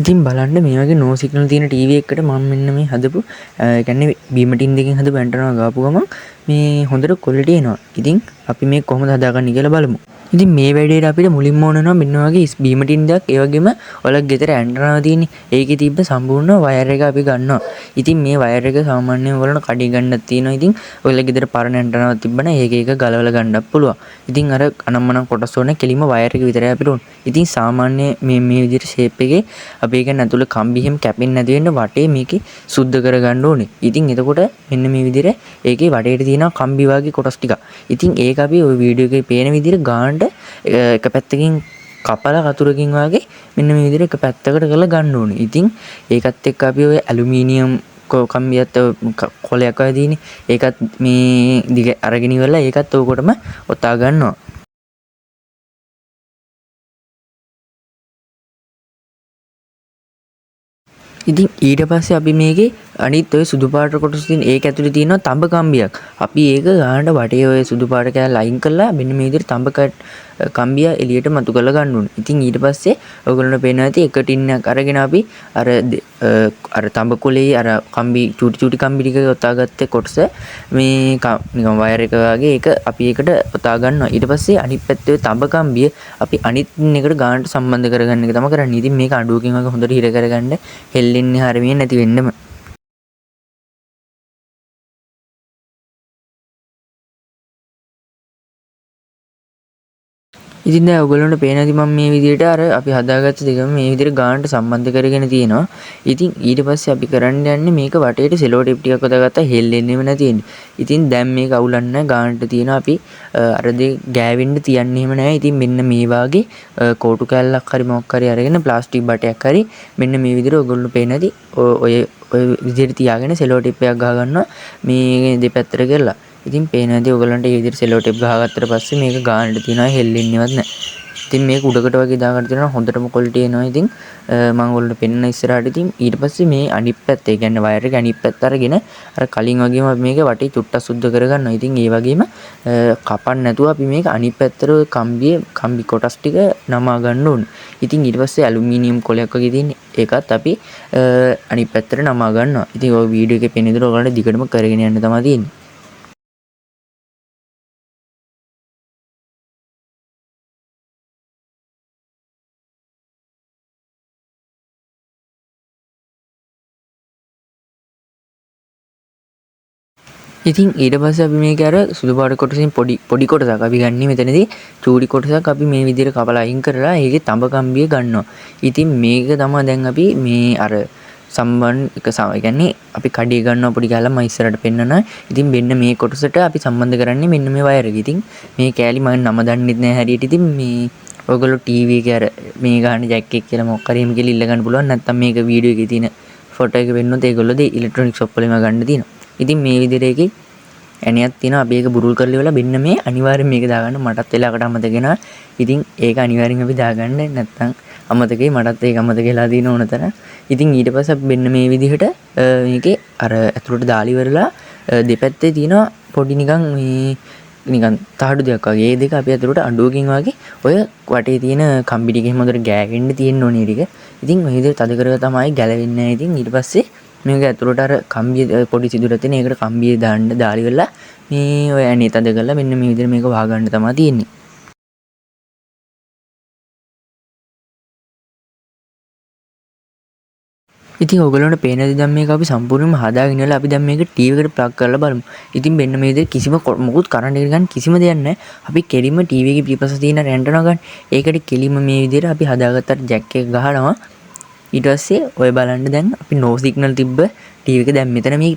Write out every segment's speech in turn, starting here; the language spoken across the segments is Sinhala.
ඉතින් බලන්න මේ වගේ නෝ සිග්නල් තියෙන ටීවී එකකට මම මෙන්න මේ හදපු කියන්නේ බීම ටින් දෙකකින් හදපු ඇන්ටනා ගාපු ගමන් මේ හොඳට ක්වොලිටි එනවා. ඉතින් අපි මේ කොහොමද හදාගන්නේ කියලා බලමු. ඉතින් මේ වැඩේට අපිට මුලින්ම ඕන වෙනවා මෙන්න වගේ බීම ටින් දෙකක් ඒ වගේම ඔයාලගේ ගෙදර ඇන්ටනා තියෙන්නේ. ඒකේ තිබ්බ සම්පූර්ණ වයර් එක අපි ගන්නවා. ඉතින් මේ වයර් එක සාමාන්‍යයෙන් ඔයාලට කඩේ ගන්නත් තියෙනවා. ඉතින් ඔයාලගේ ගෙදර පරණ ඇන්ටනාවක් තිබ්බනම් ඒක ගලවලා ගන්නත් පුළුවන්. ඉතින් අර අනම්මනම් කොටස් ඕනේ කෙලින්ම වයර් එක විතරයි අපිට ඕනේ. ඉතින් සාමාන්‍ය මේ විදිහට ෂේප් එකේ අපි ඒක ඇතුළේ කම්බි හැම කැපෙන්නේ නැති වෙන්න වටේ මේකේ සුද්ධ කරගන්න ඕනේ. ඉතින් එතකොට මෙන්න මේ විදිහට ඒකේ වටේට තියෙන කම්බි වගේ කොටස් ටික. ඉතින් ඒක අපි ওই වීඩියෝ එකේ පේන විදිහට ගානට එක පැත්තකින් කපලා වතුරකින් වගේ මෙන්න මේ විදිහට එක පැත්තකට කරලා ගන්න ඕනේ. ඉතින් ඒකත් එක්ක අපි ওই ඇලුමිනියම් කම්බියත් කොලයක් වගේ තියෙන්නේ. ඒකත් මේ දිග අරගෙන ඉවරලා ඒකත් ඕකොටම ඔතා ගන්නවා. ඉතින් ඊට පස්සේ අපි මේකේ අනිත් ඔය සුදු පාට කොටස තියෙන ඒක ඇතුලේ තියෙනවා තඹ කම්බියක්. අපි ඒක ගානට වටේ ඔය සුදු පාට කෑල්ල අයින් කරලා මෙන්න මේ විදිහට තඹ කම්බිය එළියට මතු කරලා ගන්න ඕනේ. ඉතින් ඊට පස්සේ ඔයගොල්ලන්ට පේනවා ඇති එක ටින් එකක් අරගෙන අපි අර තඹ කොලේ අර කම්බි චූටි කම්බි ටික ඔතාගත්තේ කොටස මේ නිකන් වයර් එක වගේ ඒක අපි ඒකට ඔතා ගන්නවා. ඊට පස්සේ අනිත් පැත්තේ තඹ කම්බිය අපි අනිත් එකට ගානට සම්බන්ධ කරගන්න එක තමයි කරන්නේ. ඉතින් මේක අඩුවකින් වගේ හොඳට හිර කරගන්න හෙල්ලෙන්නේ හරියන්නේ නැති වෙන්නම. ඉතින් දැන් ඔයගොල්ලන්ට පේන ඇති මම මේ විදිහට අර අපි හදාගත්ත දෙකම මේ විදිහට ගානට සම්බන්ධ කරගෙන තියෙනවා. ඉතින් ඊට පස්සේ අපි කරන්න යන්නේ මේක වටේට සෙලෝ ටේප් ටිකක් ඔදාගත්තා හෙල්ලෙන්නේම නැති වෙන්නේ. ඉතින් දැන් මේක අවුලන්න ගානට තියෙන අපි අර දෙක ගෑවෙන්න තියන්නේ එහෙම නැහැ. ඉතින් මෙන්න මේ වාගේ කෝටු කෑල්ලක් හරි මොකක් හරි අරගෙන ප්ලාස්ටික් බටයක් හරි මෙන්න මේ විදිහට ඔයගොල්ලන්ට පේන ඇති ඔය විදිහට තියාගෙන සෙලෝ ටේප් එකක් ගහ ගන්නවා මේ දෙපැත්තට කරලා. ඉතින් පේන ඇති ඔයගලන්ට මේ විදිහට සෙලෝ ටේප් ගහගත්තට පස්සේ මේක ගානට තියනවා හෙල්ලෙන්නේවත් නැහැ. ඉතින් මේක උඩකට වගේ දාගන්න තියෙනවා හොඳටම ක්වොලිටි එනවා. ඉතින් මම ඔයගලන්ට පෙන්නන ඉස්සරහට ඉතින් ඊට පස්සේ මේ අනිත් පැත්ත ඒ කියන්නේ වයර් එක අනිත් පැත්ත අරගෙන අර කලින් වගේම අපි මේක වටේ චුට්ටක් සුද්ධ කරගන්නවා. ඉතින් ඒ වගේම කපන්න නැතුව අපි මේක අනිත් පැත්තට ඔය කම්බි කොටස් ටික නමා ගන්න ඕනේ. ඉතින් ඊට පස්සේ ඇලුමිනියම් කොලයක් වගේ තියෙන ඒකත් අපි අනිත් පැත්තට නමා ගන්නවා. ඉතින් ඔය වීඩියෝ එකේ පෙන්න විදිහට ඔයගලන්ට දිගටම කරගෙන යන්න තමයි තියෙන්නේ. ඉතින් ඊට පස්සේ අපි මේක අර සුදු පාට කොටසින් පොඩි කොටසක් අපි ගන්නේ මෙතනදී චූටි කොටසක් අපි මේ විදිහට කපලා අයින් කරලා ඒකේ තඹ කම්බිය ගන්නවා. ඉතින් මේක තමයි දැන් අපි මේ අර සම්බන්ධ එක කියන්නේ අපි කඩේ ගන්නවා පොඩි කැලම ඉස්සරහට පෙන්නනවා. ඉතින් මෙන්න මේ කොටසට අපි සම්බන්ධ කරන්නේ මෙන්න මේ වයර් එක. ඉතින් මේ කෑලි මම නම දන්නෙත් නැහැ හරියට. ඉතින් මේ ඔයගොල්ලෝ ටීවී එකේ අර මේ ගන්න ජැක් එක කියලා මොකක් හරි එහෙම කියලා ඉල්ල ගන්න පුළුවන්. නැත්නම් මේක වීඩියෝ එකේ තියෙන ෆොටෝ එක වෙන්නොත් ඒගොල්ලෝදී ඉලෙක්ට්‍රොනික ෂොප් වලින්ම ගන්න තියෙනවා. ඉතින් මේ විදිහට එකේ ඇණයක් තියෙනවා. අපි ඒක බුරුල් කරලා ඉවරලා මෙන්න මේ අනිවාර්යෙන් මේක දාගන්න මටත් වෙලාවකට අමතක වෙනවා. ඉතින් ඒක අනිවාර්යෙන් අපි දාගන්න නැත්නම් අමතකයි මටත් ඒක අමතක වෙලා තියෙන ඕනතර. ඉතින් ඊට පස්සේ අපි මෙන්න මේ විදිහට මේකේ අර ඇතුළට දාලා ඉවරලා දෙපැත්තේ තියෙනවා පොඩි නිකන් තහඩු දෙයක් වගේ. ඒ දෙක අපි ඇතුළට අඬුවකින් වගේ ඔය වටේ තියෙන කම්බි ටික එහෙම හොඳට ගෑවෙන්න තියෙන්න ඕනේ ටික. ඉතින් මේ විදිහට තද කරලා තමයි ගැලවෙන්නේ නැහැ. ඉතින් ඊට පස්සේ මේක ඇතුළට අර කම්බිය පොඩි සිදුරක් තියෙන ඒකට කම්බිය දාලා ඉවරලා මේ ඔය ඇණේ තද කරලා මෙන්න මේ විදිහට මේක වහගන්න තමයි තියෙන්නේ. ඉතින් ඔයගොල්ලන්ට පේන දේ දැන් මේක අපි සම්පූර්ණයෙන්ම හදාගෙන ඉවරලා අපි දැන් මේක ටීවී එකට ප්ලග් කරලා බලමු. ඉතින් මෙන්න මේ විදිහට කිසිම මොකුත් කරන්ට් එක ගන්න කිසිම දෙයක් නැහැ. අපි කෙලින්ම ටීවී එකේ පිටිපස්ස තියෙන ඇන්ටනා ගන්න. ඒකට කෙලින්ම මේ විදිහට අපි හදාගත්තට ජැක් එක ගහනවා. ඊට පස්සේ ඔය බලන්න දැන් අපි නෝ සිග්නල් තිබ්බ ටීවී එක දැන් මෙතන මේ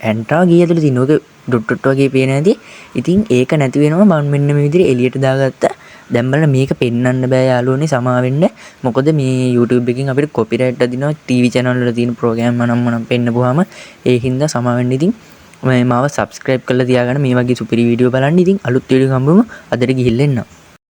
ඇන්ටනා ගිය ඇතුළේ තියෙන ඔක ඩොට් ඩොට් වගේ පේන ඇති. ඉතින් ඒක නැති වෙනවා මම මෙන්න මේ විදිහට එළියට දාගත්තා. දැන් බලන්න මේක පෙන්වන්න බෑ යාළුවනේ සමා වෙන්න. මොකද මේ YouTube එකකින් අපිට කොපිරයිට් අදිනවා ටීවී channel වල තියෙන ප්‍රෝග්‍රෑම් මනම් පෙන්නපුවාම ඒ හින්දා සමා වෙන්න. ඉතින් මාව subscribe කරලා තියාගන්න මේ වගේ සුපිරි වීඩියෝ බලන්න. ඉතින් අලුත් වීඩියෝ හම්බෙමු. අදට ගිහිල්ලා එන්න.